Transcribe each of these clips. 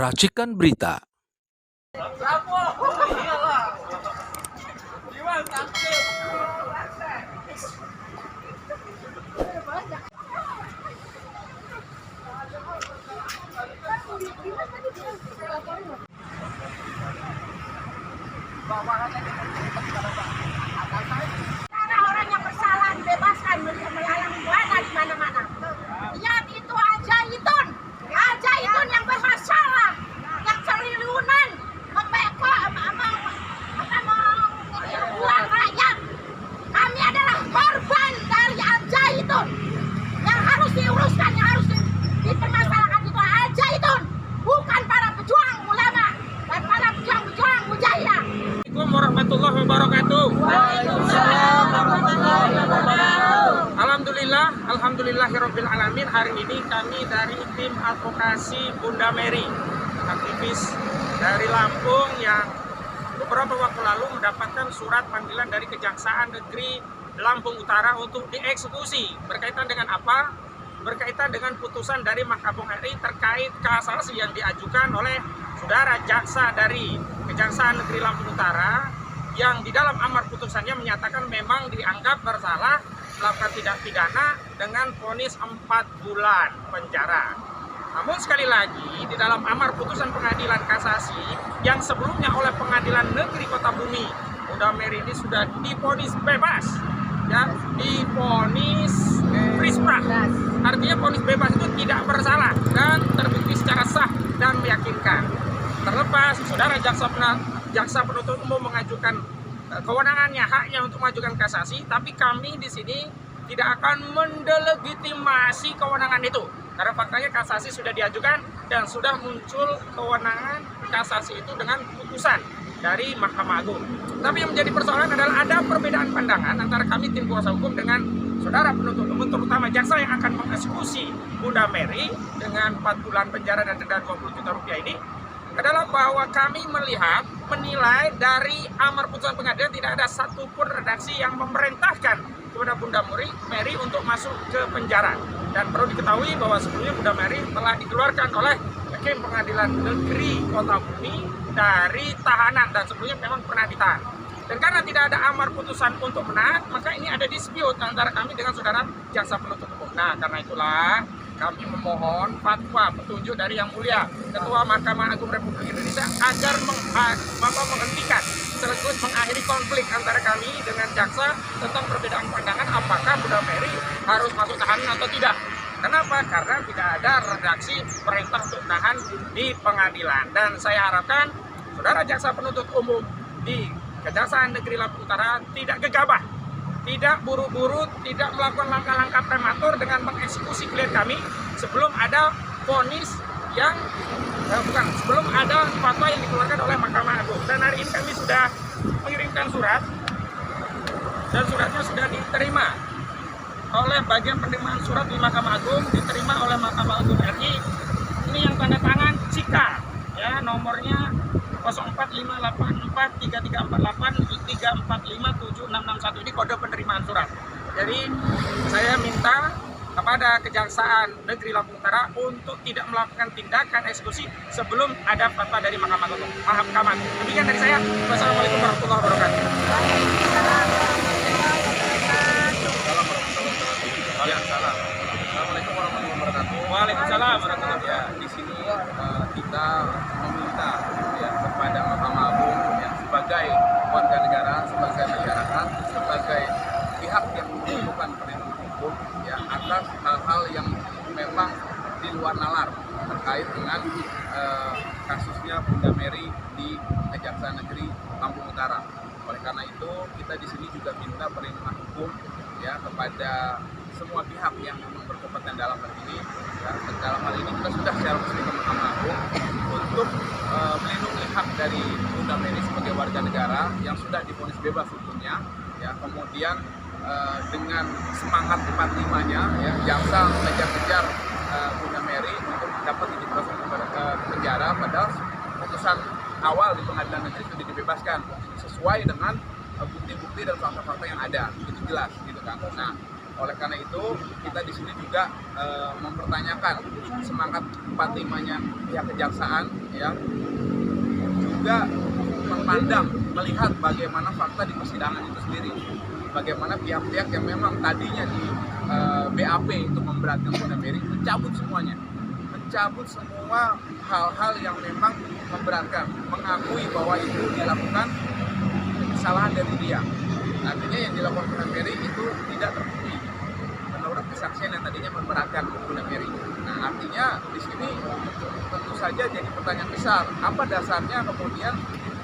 Racikan Berita. Orang yang bersalah dibebaskan, melalang buana di mana-mana. Lihat itu Al-Zaitun yang bermasalah, yang triliunan uang rakyat. Kami adalah korban dari Al-Zaitun yang harus diuruskan, yang harus dipermasalahkan itu Al-Zaitun, bukan para pejuang ulama dan para pejuang mujahidah. Assalamualaikum warahmatullahi wabarakatuh. Waalaikumsalam warahmatullahi wabarakatuh. Alhamdulillahirabbil alamin. Hari ini kami dari tim advokasi Bunda Mary, aktivis dari Lampung yang beberapa waktu lalu mendapatkan surat panggilan dari Kejaksaan Negeri Lampung Utara untuk dieksekusi. Berkaitan dengan apa? Berkaitan dengan putusan dari Mahkamah RI terkait kasasi yang diajukan oleh saudara jaksa dari Kejaksaan Negeri Lampung Utara, yang di dalam amar putusannya menyatakan memang dianggap bersalah melakukan tindak pidana dengan vonis 4 bulan penjara. Namun sekali lagi, di dalam amar putusan pengadilan kasasi yang sebelumnya oleh Pengadilan Negeri Kota Bumi, Bunda Mary ini sudah divonis bebas, ya, divonis frispra. Artinya vonis bebas itu tidak bersalah dan terbukti secara sah dan meyakinkan. Terlepas saudara jaksa penuntut umum mengajukan kewenangannya, haknya untuk mengajukan kasasi, tapi kami di sini tidak akan mendelegitimasi kewenangan itu. Karena faktanya kasasi sudah diajukan dan sudah muncul kewenangan kasasi itu dengan putusan dari Mahkamah Agung. Tapi yang menjadi persoalan adalah ada perbedaan pandangan antara kami tim kuasa hukum dengan saudara penuntut umum, terutama jaksa yang akan mengeksekusi Bunda Mary dengan 4 bulan penjara dan denda 20 juta rupiah ini, adalah bahwa kami menilai dari amar putusan pengadilan tidak ada satupun redaksi yang memerintahkan kepada Bunda Mary untuk masuk ke penjara. Dan perlu diketahui bahwa sebelumnya Bunda Mary telah dikeluarkan oleh Hakim Pengadilan Negeri Kota Bumi dari tahanan dan sebelumnya memang pernah ditahan. Dan karena tidak ada amar putusan untuk menahan, maka ini ada dispute antara kami dengan saudara jaksa penuntut umum. Nah, karena itulah kami memohon fatwa petunjuk dari Yang Mulia Ketua Mahkamah Agung Republik Indonesia agar menghentikan sekaligus mengakhiri konflik antara kami dengan jaksa tentang perbedaan pandangan apakah Bunda Mary harus masuk tahanan atau tidak. Kenapa? Karena tidak ada redaksi perintah untuk menahan di pengadilan. Dan saya harapkan saudara jaksa penuntut umum di Kejaksaan Negeri Lampung Utara tidak gegabah, tidak buru-buru, tidak melakukan langkah-langkah prematur dengan mengeksekusi klien kami sebelum ada vonis yang sebelum ada fatwa yang dikeluarkan oleh Mahkamah Agung. Dan hari ini kami sudah mengirimkan surat dan suratnya sudah diterima oleh bagian penerimaan surat di Mahkamah Agung, diterima oleh Mahkamah Agung RI. Ini yang tanda tangan Cika, ya, nomornya 0458334834576661. Ini kode penerimaan surat. Jadi saya minta kepada Kejaksaan Negeri Lampung Utara untuk tidak melakukan tindakan eksekusi sebelum ada fatwa dari Mahkamah Agung. Demikian dari saya. Wassalamualaikum warahmatullahi wabarakatuh. Assalamualaikum warahmatullahi wabarakatuh. Waalaikumsalam warahmatullahi wabarakatuh. Ya, di sini kita meminta ya kepada Mahkamah Agung ya, sebagai warga negara, sebagai masyarakat, sebagai pihak yang membutuhkan perlindungan hukum ya atas hal-hal yang memang di luar nalar terkait dengan kasusnya Bunda Mary di Kejaksaan Negeri Lampung Utara. Oleh karena itu kita di sini juga minta perlindungan hukum ya kepada semua pihak yang memang berkompeten dalam hal ini. Ya, dalam hal ini kita sudah secara resmi ke Mahkamah Agung untuk melindungi hak dari Bunda Mary sebagai warga negara yang sudah divonis bebas hukumnya. Ya, kemudian dengan semangat 45-nya, ya, jaksa mengejar-kejar Bunda Mary untuk dapat diproses ke penjara, padahal putusan awal di pengadilan negeri sudah dibebaskan sesuai dengan bukti-bukti dan fakta-fakta yang ada, itu jelas gitu kan. Nah, Oleh karena itu kita di sini juga mempertanyakan semangat 45-nya pihak kejaksaan, ya, juga melihat bagaimana fakta di persidangan itu sendiri, bagaimana pihak-pihak yang memang tadinya di BAP untuk memberatkan Bunda Mary mencabut semuanya, mencabut semua hal-hal yang memang memberatkan, mengakui bahwa itu dilakukan kesalahan dari dia. Artinya yang dilakukan Bunda Mary itu tidak terbukti menurut kesaksian yang tadinya memberatkan Bunda Mary. Nah, artinya di sini tentu saja jadi pertanyaan besar, apa dasarnya kemudian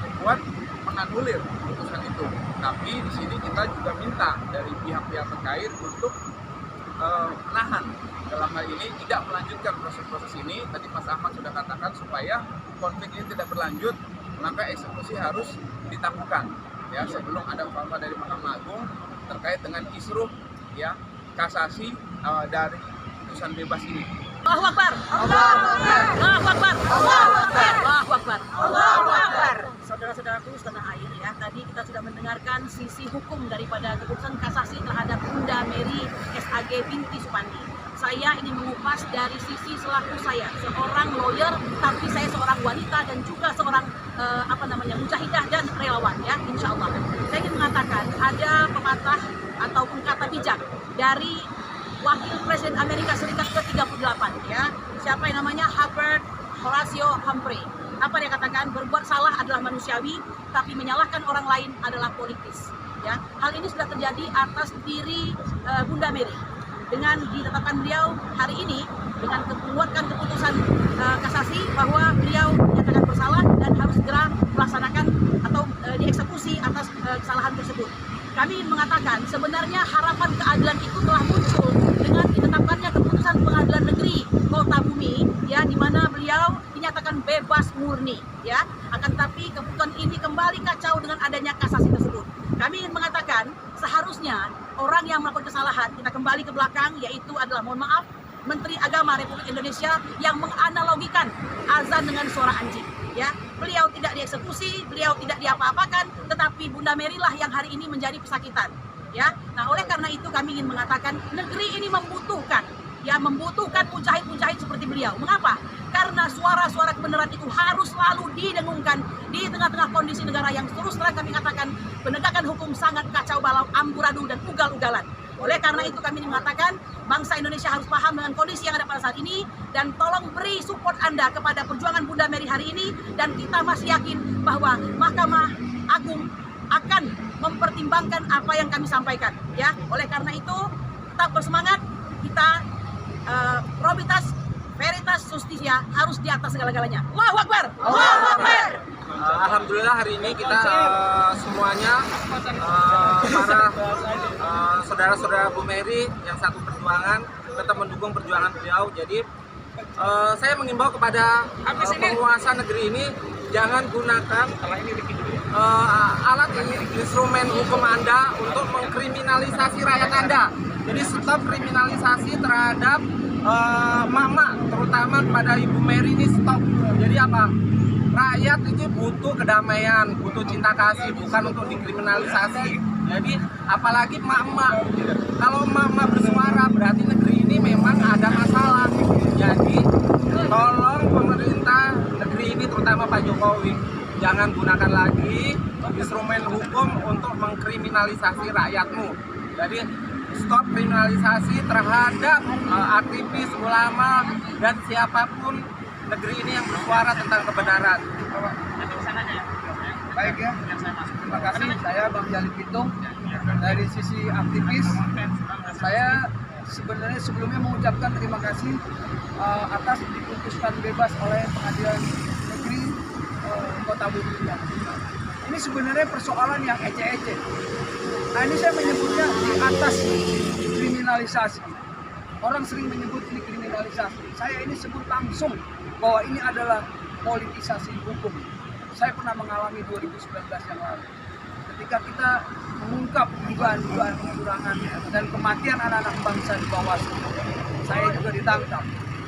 membuat menganulir putusan itu. Tapi di sini kita juga minta dari pihak-pihak terkait untuk menahan, dalam hal ini tidak melanjutkan proses-proses ini. Tadi Mas Ahmad sudah katakan supaya konflik ini tidak berlanjut, maka eksekusi harus ditangguhkan, ya, sebelum ada fatwa dari Mahkamah Agung terkait dengan kisruh, ya, kasasi dari putusan bebas ini. Allahu Akbar. Allahu Akbar. Allahu Akbar. Allahu Akbar. Allahu Akbar. Allahu Akbar. Saudara-saudaraku setanah air, ya, tadi kita sudah mendengarkan sisi hukum daripada keputusan kasasi terhadap Bunda Mary SAG binti Supandi. Saya ingin mengupas dari sisi selaku saya, seorang lawyer, tapi saya seorang wanita dan juga seorang mujahidah dan relawan, ya, insya Allah. Saya ingin mengatakan ada pepatah ataupun kata bijak dari Wakil Presiden Amerika Serikat ke-38, ya, siapa yang namanya Herbert Horatio Humphrey. Apa dia katakan? Berbuat salah adalah manusiawi, tapi menyalahkan orang lain adalah politis. Ya, hal ini sudah terjadi atas diri Bunda Mary. Dengan ditetapkan beliau hari ini dengan menguatkan keputusan kasasi bahwa beliau dinyatakan bersalah dan harus segera melaksanakan atau dieksekusi atas kesalahan tersebut. Kami ingin mengatakan sebenarnya harapan keadilan itu telah muncul dengan ditetapkannya keputusan Pengadilan Negeri Kota Bumi, ya, di mana beliau dinyatakan bebas murni, ya. Akan tetapi keputusan ini kembali kacau dengan adanya kasasi tersebut. Kami ingin mengatakan seharusnya orang yang melakukan kesalahan, kita kembali ke belakang, yaitu adalah, mohon maaf, Menteri Agama Republik Indonesia yang menganalogikan azan dengan suara anjing, ya. Beliau tidak dieksekusi, beliau tidak diapa-apakan, tetapi Bunda Mary lah yang hari ini menjadi pesakitan, ya. Nah, oleh karena itu kami ingin mengatakan negeri ini membutuhkan, ya, membutuhkan mujahid-mujahid seperti beliau. Mengapa? Karena suara-suara kebenaran itu harus selalu didengungkan di tengah-tengah kondisi negara yang terus terang kami katakan penegakan hukum sangat kacau balau, amburadul dan ugal-ugalan. Oleh karena itu kami mengatakan bangsa Indonesia harus paham dengan kondisi yang ada pada saat ini dan tolong beri support Anda kepada perjuangan Bunda Mary hari ini, dan kita masih yakin bahwa Mahkamah Agung akan mempertimbangkan apa yang kami sampaikan, ya. Oleh karena itu tetap bersemangat, kita probitas, veritas, justisia harus di atas segala-galanya. Allahu Akbar. Allahu Akbar. Alhamdulillah hari ini kita semuanya para saudara-saudara Bu Mary yang satu perjuangan tetap mendukung perjuangan beliau. Jadi saya mengimbau kepada penguasa negeri ini, jangan gunakan alat instrumen hukum Anda untuk mengkriminalisasi rakyat Anda. Jadi stop kriminalisasi terhadap mama, terutama pada Ibu Mary ini, stop. Jadi apa? Rakyat itu butuh kedamaian, butuh cinta kasih, bukan untuk dikriminalisasi. Jadi apalagi mama, kalau mama bersuara berarti negeri ini memang ada masalah. Jadi tolong pemerintah negeri ini, terutama Pak Jokowi, jangan gunakan lagi instrumen hukum untuk mengkriminalisasi rakyatmu. Jadi stop kriminalisasi terhadap aktivis, ulama, dan siapapun negeri ini yang bersuara tentang kebenaran. Baik, ya, terima kasih. Saya Bang Jalil Pitung. Dari sisi aktivis, saya sebenarnya sebelumnya mengucapkan terima kasih atas diputuskan bebas oleh Pengadilan Negeri Kota Bumi. Ini sebenarnya persoalan yang ece-ece. Nah, ini saya menyebutnya di atas kriminalisasi. Orang sering menyebut ini kriminalisasi. Saya ini sebut langsung bahwa ini adalah politisasi hukum. Saya pernah mengalami 2019 yang lalu. Ketika kita mengungkap dugaan-dugaan kecurangan dan kematian anak-anak bangsa di Bawaslu, saya juga ditangkap.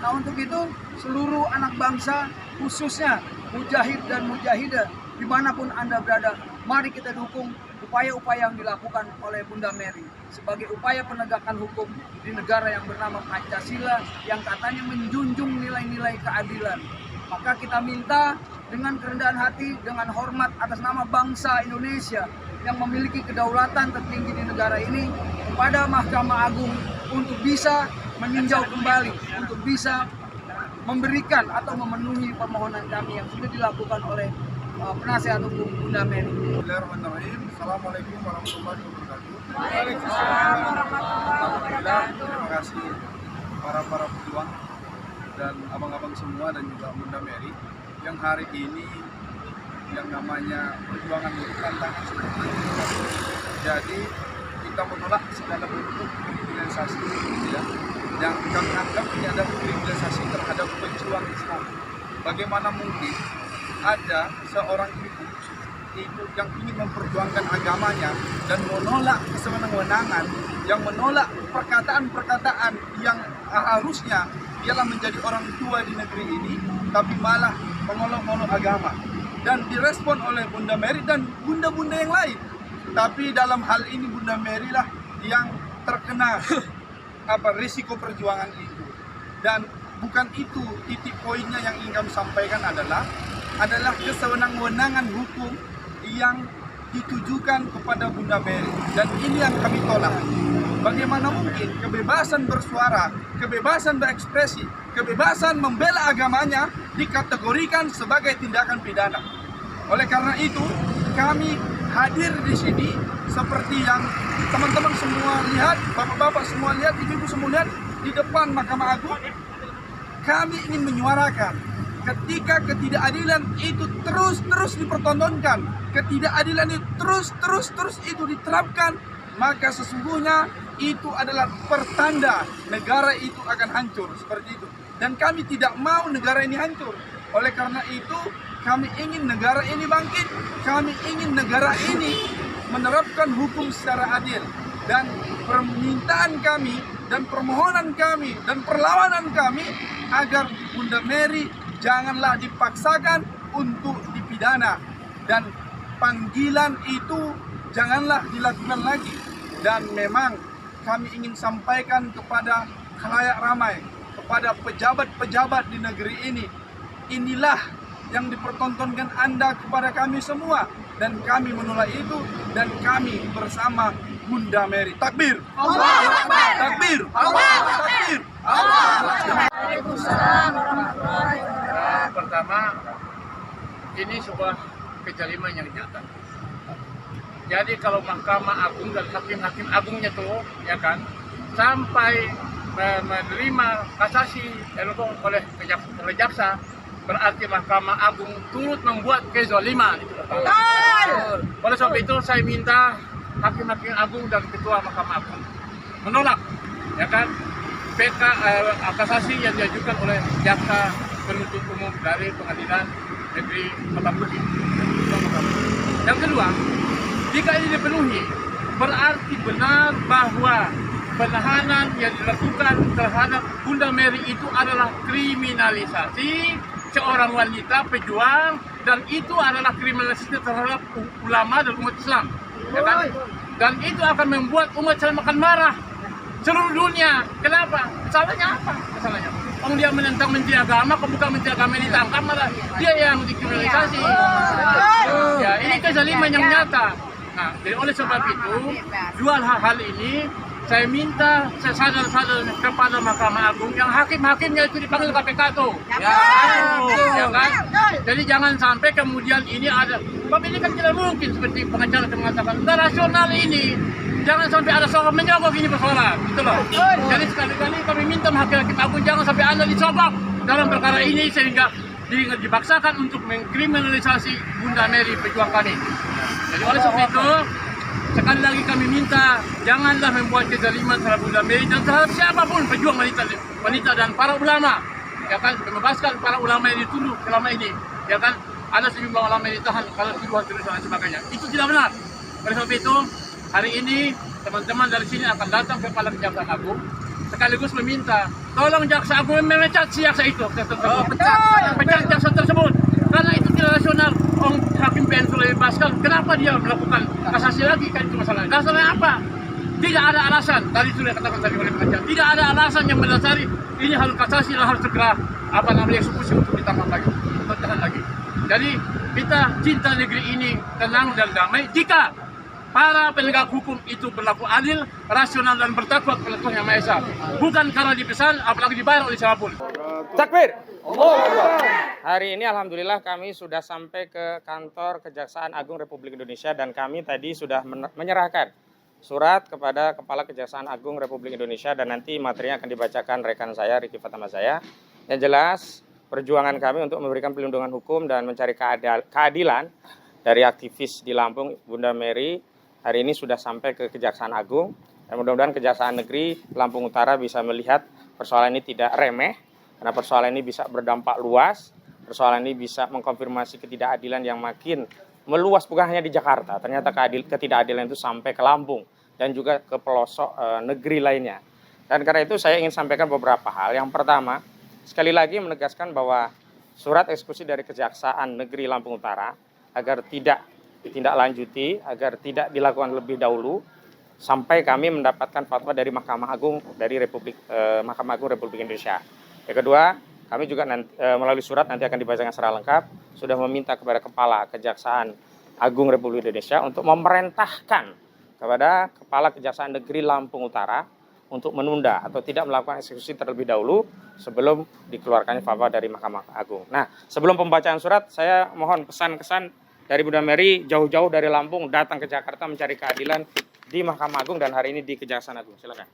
Nah, untuk itu seluruh anak bangsa, khususnya mujahid dan mujahidah, dimanapun Anda berada, mari kita dukung upaya-upaya yang dilakukan oleh Bunda Mary sebagai upaya penegakan hukum di negara yang bernama Pancasila yang katanya menjunjung nilai-nilai keadilan. Maka kita minta dengan kerendahan hati, dengan hormat atas nama bangsa Indonesia yang memiliki kedaulatan tertinggi di negara ini kepada Mahkamah Agung untuk bisa meninjau kembali, untuk bisa memberikan atau memenuhi permohonan kami yang sudah dilakukan oleh penasihat hukum Bunda Mary. Bismillahirrahmanirrahim. Assalamualaikum warahmatullahi wabarakatuh. Waalaikumsalam warahmatullahi wabarakatuh. Terima kasih para pejuang dan abang-abang semua dan juga Bunda Mary yang hari ini yang namanya perjuangan itu tantangan seperti ini. Jadi kita menolak segala bentuk kriminalisasi, ya, yang kami anggap ini adalah kriminalisasi terhadap pejuang Islam. Bagaimana mungkin ada seorang ibu itu yang ingin memperjuangkan agamanya dan menolak kesewenang-wenangan, yang menolak perkataan-perkataan yang harusnya ialah menjadi orang tua di negeri ini, tapi malah mengolok-olok agama. Dan direspon oleh Bunda Mary dan bunda-bunda yang lain. Tapi dalam hal ini Bunda Mary lah yang terkena risiko perjuangan itu. Dan bukan itu titik poinnya yang ingin kami sampaikan adalah kesewenang-wenangan hukum yang ditujukan kepada Bunda Mary, dan ini yang kami tolak. Bagaimana mungkin kebebasan bersuara, kebebasan berekspresi, kebebasan membela agamanya dikategorikan sebagai tindakan pidana. Oleh karena itu, kami hadir di sini seperti yang teman-teman semua lihat, bapak-bapak semua lihat, ibu-ibu semua lihat di depan Mahkamah Agung. Kami ingin menyuarakan ketika ketidakadilan itu terus dipertontonkan, ketidakadilan itu terus itu diterapkan, maka sesungguhnya itu adalah pertanda negara itu akan hancur seperti itu. Dan kami tidak mau negara ini hancur. Oleh karena itu, kami ingin negara ini bangkit. Kami ingin negara ini menerapkan hukum secara adil. Dan permintaan kami dan permohonan kami dan perlawanan kami agar Bunda Mary janganlah dipaksakan untuk dipidana, dan panggilan itu janganlah dilakukan lagi. Dan memang kami ingin sampaikan kepada khalayak ramai, kepada pejabat-pejabat di negeri ini, inilah yang dipertontonkan Anda kepada kami semua, dan kami menolak itu, dan kami bersama Bunda Mary. Takbir! Allahu Akbar! Takbir! Allahu Akbar! Takbir! Allahu Akbar! Waalaikumsalam warahmatullahi wabarakatuh. Pertama, ini sebuah kezaliman yang nyata. Jadi kalau Mahkamah Agung dan hakim-hakim agungnya tuh, ya kan, sampai menerima kasasi oleh jaksa, berarti Mahkamah Agung turut membuat kezaliman. Oleh sebab itu saya minta hakim-hakim agung dan ketua Mahkamah Agung menolak, ya kan, kasasi yang diajukan oleh jaksa penuntut umum dari Pengadilan Negeri Kota Bukit. Yang kedua, jika ini dipenuhi, berarti benar bahwa penahanan yang dilakukan terhadap Bunda Mary itu adalah kriminalisasi seorang wanita pejuang, dan itu adalah kriminalisasi terhadap ulama dan umat Islam, ya kan? Dan itu akan membuat umat Islam akan marah seluruh dunia. Kenapa? Salahnya apa? Salahnya orang dia menentang menteri agama, bukan menteri agama yang ditangkap, malah dia yang dikriminalisasi. Ya, ini kezaliman yang nyata. Nah, jadi oleh sebab itu, dua hal ini saya minta sadar-sadar kepada Mahkamah Agung yang hakim-hakimnya itu dipanggil KPK tuh. Ya kan? Jadi jangan sampai kemudian ini ada, sebab ini kan tidak mungkin seperti pengacara mengatakan, rasional ini. Jangan sampai ada seorang menyogok ini persoalan, gitu loh. Jadi sekali-kali kami minta hakim-hakim agung jangan sampai Anda disogok dalam perkara ini sehingga dipaksakan untuk mengkriminalisasi Bunda Mary pejuang kami. Jadi oleh sebab itu, sekali lagi kami minta janganlah membuat kezaliman terhadap Bunda Mary dan terhadap siapapun pejuang wanita dan para ulama, ya kan, membebaskan para ulama yang dituduh selama ini, ya kan, ada sejumlah ulama yang ditahan kalau tuduhan dan sebagainya. Itu tidak benar. Oleh sebab itu, hari ini teman-teman dari sini akan datang ke Kepala Kejaksaan Agung sekaligus meminta tolong Jaksa Agung memecat si jaksa itu, pecat jaksa tersebut, karena itu tidak rasional. Hakim PN sudah dibebaskan, kenapa dia melakukan kasasi lagi? Kan itu masalahnya. Dasarnya apa? Tidak ada alasan. Tadi sudah katakan tadi oleh pengacara. Tidak ada alasan yang mendasari ini harus kasasi dan harus segera eksekusi untuk ditambah lagi, untuk tahan lagi. Jadi kita cinta negeri ini tenang dan damai jika para penegak hukum itu berlaku adil, rasional dan bertakwa kepada Tuhan Yang Maha Esa. Bukan karena dipesan, apalagi dibayar oleh siapapun. Takbir. Hari ini alhamdulillah kami sudah sampai ke kantor Kejaksaan Agung Republik Indonesia dan kami tadi sudah menyerahkan surat kepada Kepala Kejaksaan Agung Republik Indonesia dan nanti materinya akan dibacakan rekan saya Riki Fatamazaya. Yang jelas perjuangan kami untuk memberikan perlindungan hukum dan mencari keadilan dari aktivis di Lampung Bunda Mary hari ini sudah sampai ke Kejaksaan Agung dan mudah-mudahan Kejaksaan Negeri Lampung Utara bisa melihat persoalan ini tidak remeh karena persoalan ini bisa berdampak luas, persoalan ini bisa mengkonfirmasi ketidakadilan yang makin meluas bukan hanya di Jakarta, ternyata ketidakadilan itu sampai ke Lampung dan juga ke pelosok negeri lainnya. Dan karena itu saya ingin sampaikan beberapa hal. Yang pertama, sekali lagi menegaskan bahwa surat eksekusi dari Kejaksaan Negeri Lampung Utara agar tidak ditindaklanjuti, agar tidak dilakukan lebih dahulu sampai kami mendapatkan fatwa dari Mahkamah Agung Mahkamah Agung Republik Indonesia. Yang kedua, kami juga melalui surat nanti akan dibacakan secara lengkap sudah meminta kepada Kepala Kejaksaan Agung Republik Indonesia untuk memerintahkan kepada Kepala Kejaksaan Negeri Lampung Utara untuk menunda atau tidak melakukan eksekusi terlebih dahulu sebelum dikeluarkannya fatwa dari Mahkamah Agung. Nah, sebelum pembacaan surat, saya mohon pesan-kesan dari Bunda Mary jauh-jauh dari Lampung datang ke Jakarta mencari keadilan di Mahkamah Agung dan hari ini di Kejaksaan Agung. Silakan.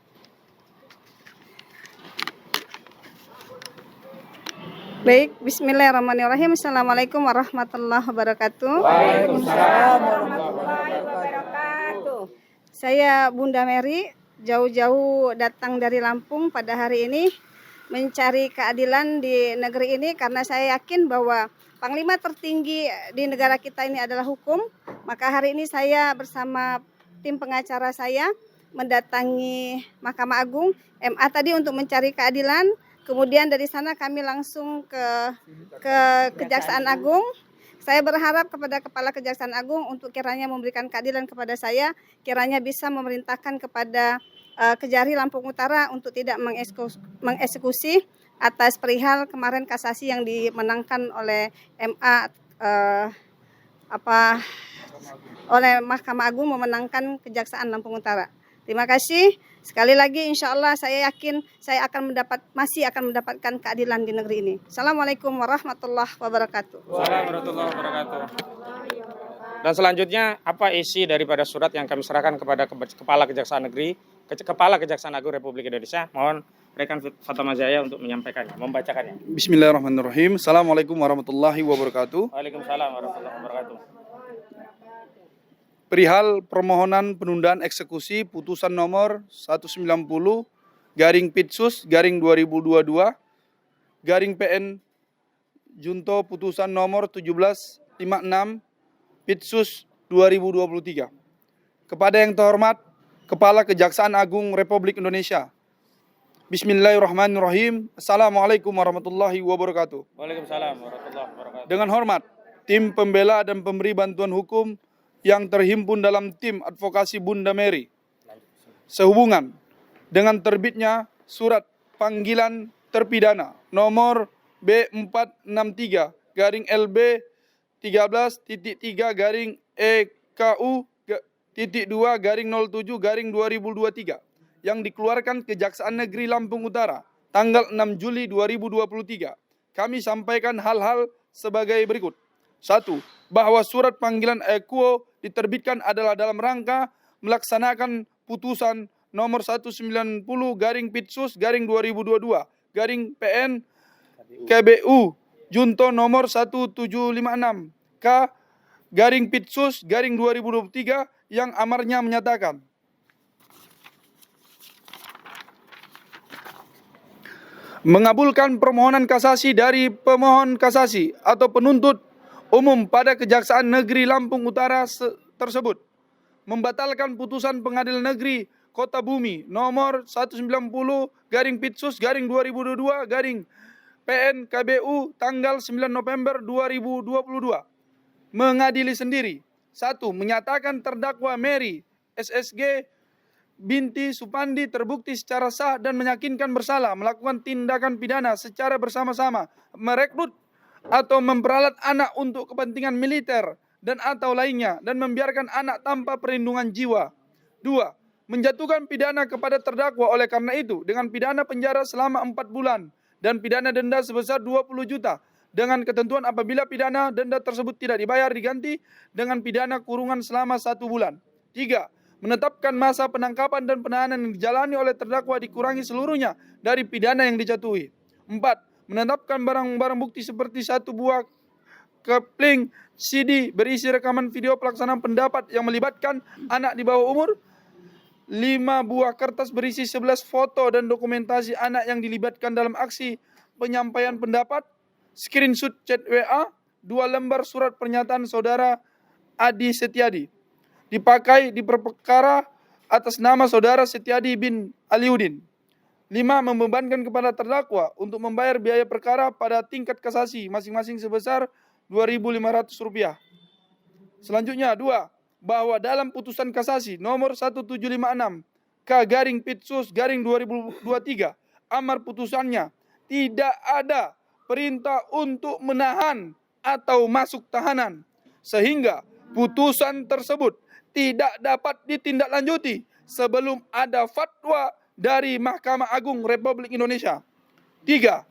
Baik, bismillahirrahmanirrahim. Assalamualaikum warahmatullahi wabarakatuh. Waalaikumsalam warahmatullahi wabarakatuh. Saya Bunda Mary, jauh-jauh datang dari Lampung pada hari ini mencari keadilan di negeri ini karena saya yakin bahwa Panglima tertinggi di negara kita ini adalah hukum. Maka hari ini saya bersama tim pengacara saya mendatangi Mahkamah Agung MA tadi untuk mencari keadilan. Kemudian dari sana kami langsung ke Kejaksaan Agung. Saya berharap kepada Kepala Kejaksaan Agung untuk kiranya memberikan keadilan kepada saya, kiranya bisa memerintahkan kepada Kejari Lampung Utara untuk tidak mengeksekusi atas perihal kemarin kasasi yang dimenangkan oleh MA oleh Mahkamah Agung memenangkan Kejaksaan Lampung Utara. Terima kasih. Sekali lagi insya Allah saya yakin saya masih akan mendapatkan keadilan di negeri ini. Assalamualaikum warahmatullahi wabarakatuh. Waalaikumsalam warahmatullahi wabarakatuh. Dan selanjutnya apa isi daripada surat yang kami serahkan kepada Kepala Kejaksaan Negeri, Kepala Kejaksaan Agung Republik Indonesia? Mohon rekan Fatamazaya untuk menyampaikannya, membacakannya. Bismillahirrahmanirrahim. Assalamualaikum warahmatullahi wabarakatuh. Waalaikumsalam warahmatullahi wabarakatuh. Perihal permohonan penundaan eksekusi putusan nomor 190/Pitsus/2022 PN Junto putusan nomor 1756 Pitsus 2023. Kepada yang terhormat Kepala Kejaksaan Agung Republik Indonesia. Bismillahirrahmanirrahim. Assalamualaikum warahmatullahi wabarakatuh. Waalaikumsalam warahmatullahi wabarakatuh. Dengan hormat, tim pembela dan pemberi bantuan hukum yang terhimpun dalam tim advokasi Bunda Mary sehubungan dengan terbitnya surat panggilan terpidana nomor B4693-LB13-EKU-2-07-2023 yang dikeluarkan Kejaksaan Negeri Lampung Utara tanggal 6 Juli 2023. Kami sampaikan hal-hal sebagai berikut. 1. Bahwa surat panggilan EKU diterbitkan adalah dalam rangka melaksanakan putusan nomor 190/Pitsus/2022 PN KBU Junto nomor 1756 K/Pitsus/2023 yang amarnya menyatakan mengabulkan permohonan kasasi dari pemohon kasasi atau penuntut umum pada Kejaksaan Negeri Lampung Utara tersebut, membatalkan putusan Pengadilan Negeri Kota Bumi nomor 190/Pitsus/2022 PN KBU tanggal 9 November 2022 mengadili sendiri. 1. Menyatakan terdakwa Mary SSG binti Supandi terbukti secara sah dan meyakinkan bersalah melakukan tindakan pidana secara bersama-sama, merekrut atau memperalat anak untuk kepentingan militer dan atau lainnya, dan membiarkan anak tanpa perlindungan jiwa. 2. Menjatuhkan pidana kepada terdakwa oleh karena itu dengan pidana penjara selama 4 bulan dan pidana denda sebesar 20 juta dengan ketentuan apabila pidana denda tersebut tidak dibayar diganti dengan pidana kurungan selama 1 bulan. 3. Menetapkan masa penangkapan dan penahanan yang dijalani oleh terdakwa dikurangi seluruhnya dari pidana yang dijatuhi. 4. Menetapkan barang-barang bukti seperti 1 buah kepling CD berisi rekaman video pelaksanaan pendapat yang melibatkan anak di bawah umur, 5 buah kertas berisi 11 foto dan dokumentasi anak yang dilibatkan dalam aksi penyampaian pendapat, screenshot chat WA, 2 lembar surat pernyataan saudara Adi Setiadi dipakai di perkara atas nama saudara Setiadi bin Aliuddin. 5. Membebankan kepada terdakwa untuk membayar biaya perkara pada tingkat kasasi masing-masing sebesar Rp2.500. Selanjutnya 2. Bahwa dalam putusan kasasi nomor 1756 K/Pitsus/2023 amar putusannya tidak ada perintah untuk menahan atau masuk tahanan, sehingga putusan tersebut tidak dapat ditindaklanjuti sebelum ada fatwa dari Mahkamah Agung Republik Indonesia. 3.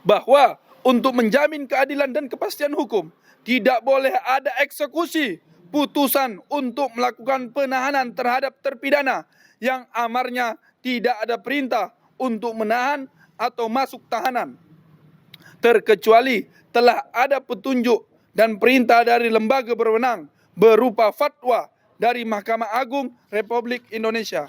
Bahwa untuk menjamin keadilan dan kepastian hukum tidak boleh ada eksekusi putusan untuk melakukan penahanan terhadap terpidana yang amarnya tidak ada perintah untuk menahan atau masuk tahanan, terkecuali telah ada petunjuk dan perintah dari lembaga berwenang berupa fatwa dari Mahkamah Agung Republik Indonesia.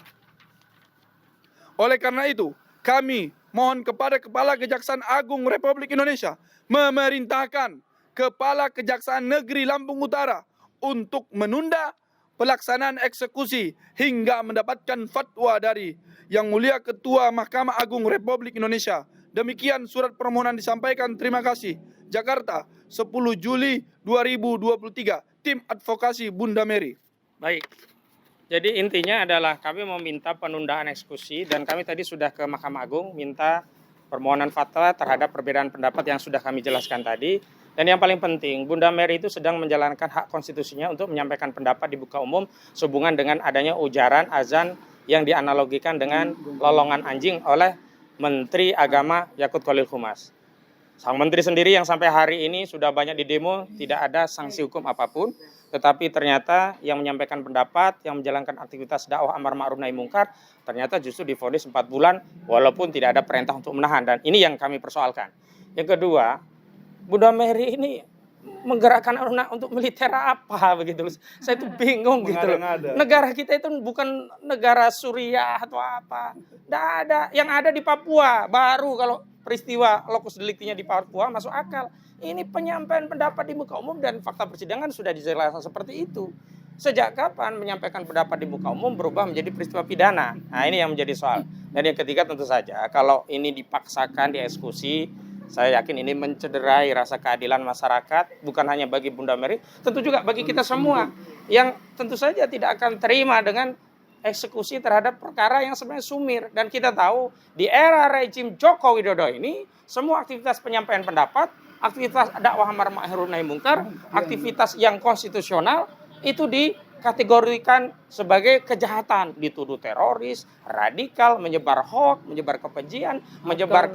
Oleh karena itu, kami mohon kepada Kepala Kejaksaan Agung Republik Indonesia memerintahkan Kepala Kejaksaan Negeri Lampung Utara untuk menunda pelaksanaan eksekusi hingga mendapatkan fatwa dari Yang Mulia Ketua Mahkamah Agung Republik Indonesia. Demikian surat permohonan disampaikan. Terima kasih. Jakarta, 10 Juli 2023. Tim Advokasi Bunda Mary. Baik. Jadi intinya adalah kami meminta penundaan eksekusi dan kami tadi sudah ke Mahkamah Agung minta permohonan fatwa terhadap perbedaan pendapat yang sudah kami jelaskan tadi. Dan yang paling penting, Bunda Mary itu sedang menjalankan hak konstitusinya untuk menyampaikan pendapat di muka umum sehubungan dengan adanya ujaran azan yang dianalogikan dengan lolongan anjing oleh Menteri Agama Yakut Khalil Khumas. Sang Menteri sendiri yang sampai hari ini sudah banyak di demo, tidak ada sanksi hukum apapun. Tetapi ternyata yang menyampaikan pendapat, yang menjalankan aktivitas dakwah amar ma'ruf nahi mungkar, ternyata justru divonis 4 bulan walaupun tidak ada perintah untuk menahan. Dan ini yang kami persoalkan. Yang kedua, Bunda Mary ini menggerakkan anak untuk militer apa begitu. Saya itu bingung gitu loh. Negara kita itu bukan negara Suriah atau apa. Tidak ada. Yang ada di Papua. Baru kalau peristiwa lokus deliktinya di Papua masuk akal. Ini penyampaian pendapat di muka umum dan fakta persidangan sudah dijelaskan seperti itu. Sejak kapan menyampaikan pendapat di muka umum berubah menjadi peristiwa pidana? Nah ini yang menjadi soal. Dan yang ketiga tentu saja kalau ini dipaksakan dieksekusi, saya yakin ini mencederai rasa keadilan masyarakat, bukan hanya bagi Bunda Mary, tentu juga bagi kita semua yang tentu saja tidak akan terima dengan eksekusi terhadap perkara yang sebenarnya sumir. Dan kita tahu di era rejim Joko Widodo ini semua aktivitas penyampaian pendapat, aktivitas dakwah amar ma'ruf nahi mungkar, aktivitas yang konstitusional itu dikategorikan sebagai kejahatan, dituduh teroris, radikal, menyebar hoax, menyebar kebencian, menyebar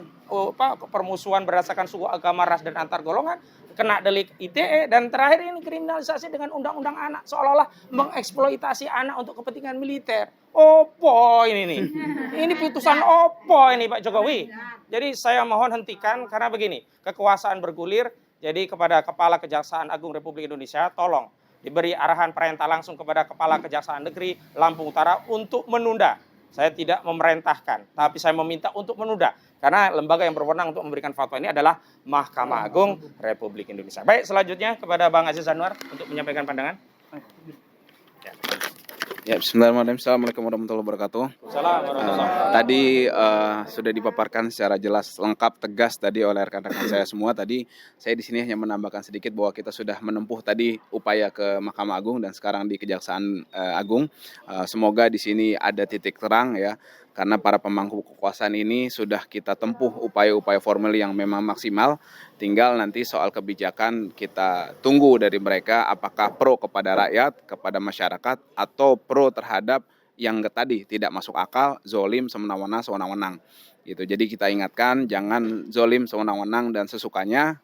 permusuhan berdasarkan suku, agama, ras dan antar golongan, kena delik ITE, dan terakhir ini kriminalisasi dengan undang-undang anak, seolah-olah mengeksploitasi anak untuk kepentingan militer. Opo ini nih? Ini putusan opo ini Pak Jokowi? Jadi saya mohon hentikan karena begini, kekuasaan bergulir. Jadi kepada Kepala Kejaksaan Agung Republik Indonesia, tolong diberi arahan perintah langsung kepada Kepala Kejaksaan Negeri Lampung Utara untuk menunda. Saya tidak memerintahkan, tapi saya meminta untuk menunda. Karena lembaga yang berwenang untuk memberikan fatwa ini adalah Mahkamah Agung Republik Indonesia. Baik, selanjutnya kepada Bang Aziz Anwar untuk menyampaikan pandangan. Ya. Ya, bismillahirrahmanirrahim. Assalamualaikum warahmatullahi wabarakatuh. Tadi sudah dipaparkan secara jelas, lengkap, tegas tadi oleh rekan-rekan saya semua. Tadi saya di sini hanya menambahkan sedikit bahwa kita sudah menempuh tadi upaya ke Mahkamah Agung dan sekarang di Kejaksaan Agung. Semoga di sini ada titik terang ya, karena para pemangku kekuasaan ini sudah kita tempuh upaya-upaya formal yang memang maksimal. Tinggal nanti soal kebijakan kita tunggu dari mereka apakah pro kepada rakyat, kepada masyarakat, atau pro terhadap yang tadi tidak masuk akal, zolim, semena-mena, sewenang-wenang. Gitu. Jadi kita ingatkan jangan zolim, sewenang-wenang dan sesukanya,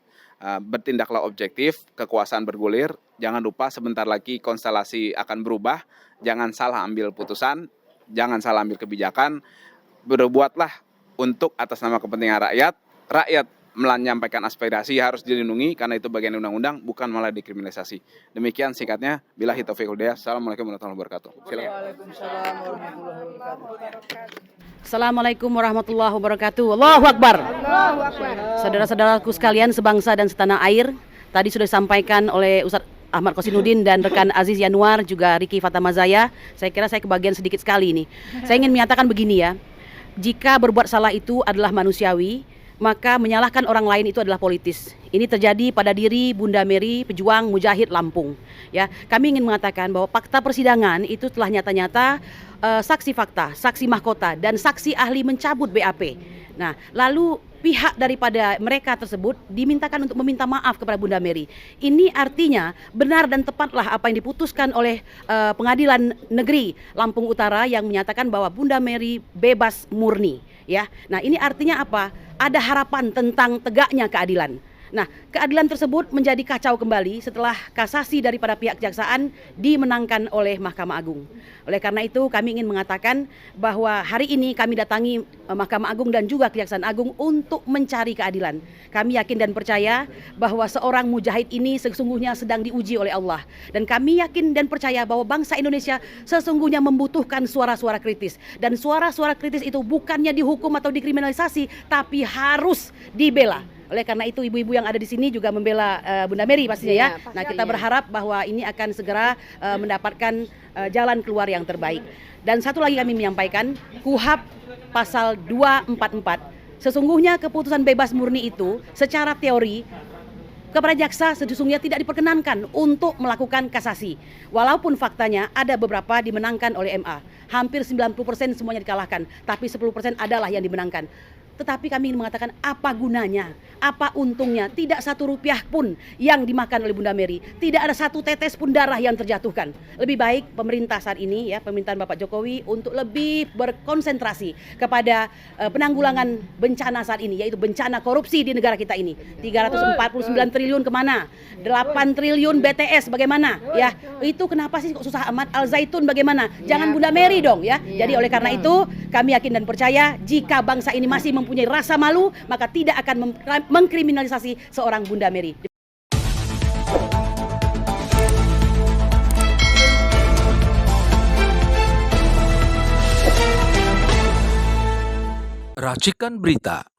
bertindaklah objektif, kekuasaan bergulir, jangan lupa sebentar lagi konstelasi akan berubah, jangan salah ambil putusan, jangan salah ambil kebijakan, berbuatlah untuk atas nama kepentingan rakyat. Rakyat menyampaikan aspirasi harus dilindungi karena itu bagian undang-undang, bukan malah dikriminalisasi. Demikian singkatnya. Billahi taufiq wal hidayah. Assalamualaikum warahmatullahi wabarakatuh. Assalamualaikum warahmatullahi wabarakatuh. Allahu Akbar. Saudara-saudaraku sekalian sebangsa dan setanah air, tadi sudah disampaikan oleh Ustadz Ahmad Qasinuddin dan rekan Aziz Yanuar, juga Riki Fatamazaya. Saya kira saya kebagian sedikit sekali ini. Saya ingin menyatakan begini ya, jika berbuat salah itu adalah manusiawi, maka menyalahkan orang lain itu adalah politis. Ini terjadi pada diri Bunda Mary, pejuang mujahid Lampung. Ya, kami ingin mengatakan bahwa fakta persidangan itu telah nyata-nyata saksi fakta, saksi mahkota, dan saksi ahli mencabut BAP. Nah, lalu pihak daripada mereka tersebut dimintakan untuk meminta maaf kepada Bunda Mary. Ini artinya benar dan tepatlah apa yang diputuskan oleh Pengadilan Negeri Lampung Utara yang menyatakan bahwa Bunda Mary bebas murni. Ya, nah ini artinya apa? Ada harapan tentang tegaknya keadilan. Nah, keadilan tersebut menjadi kacau kembali setelah kasasi daripada pihak kejaksaan dimenangkan oleh Mahkamah Agung. Oleh karena itu kami ingin mengatakan bahwa hari ini kami datangi Mahkamah Agung dan juga Kejaksaan Agung untuk mencari keadilan. Kami yakin dan percaya bahwa seorang mujahid ini sesungguhnya sedang diuji oleh Allah. Dan kami yakin dan percaya bahwa bangsa Indonesia sesungguhnya membutuhkan suara-suara kritis. Dan suara-suara kritis itu bukannya dihukum atau dikriminalisasi, tapi harus dibela. Oleh karena itu ibu-ibu yang ada di sini juga membela Bunda Mary pastinya ya. Nah, kita berharap bahwa ini akan segera mendapatkan jalan keluar yang terbaik. Dan satu lagi kami menyampaikan, KUHP pasal 244. Sesungguhnya keputusan bebas murni itu secara teori kepada jaksa sesungguhnya tidak diperkenankan untuk melakukan kasasi. Walaupun faktanya ada beberapa dimenangkan oleh MA. Hampir 90% semuanya dikalahkan, tapi 10% adalah yang dimenangkan. Tetapi kami ingin mengatakan apa gunanya, apa untungnya, tidak satu rupiah pun yang dimakan oleh Bunda Mary, tidak ada satu tetes pun darah yang terjatuhkan. Lebih baik pemerintah saat ini ya, pemerintahan Bapak Jokowi untuk lebih berkonsentrasi kepada penanggulangan bencana saat ini, yaitu bencana korupsi di negara kita ini. 349 triliun kemana? 8 triliun BTS bagaimana? Ya, itu kenapa sih kok susah amat? Al Zaitun bagaimana? Jangan Bunda Mary dong ya. Jadi oleh karena itu kami yakin dan percaya jika bangsa ini masih mempunyai rasa malu, maka tidak akan mengkriminalisasi seorang Bunda Mary. Racikan Berita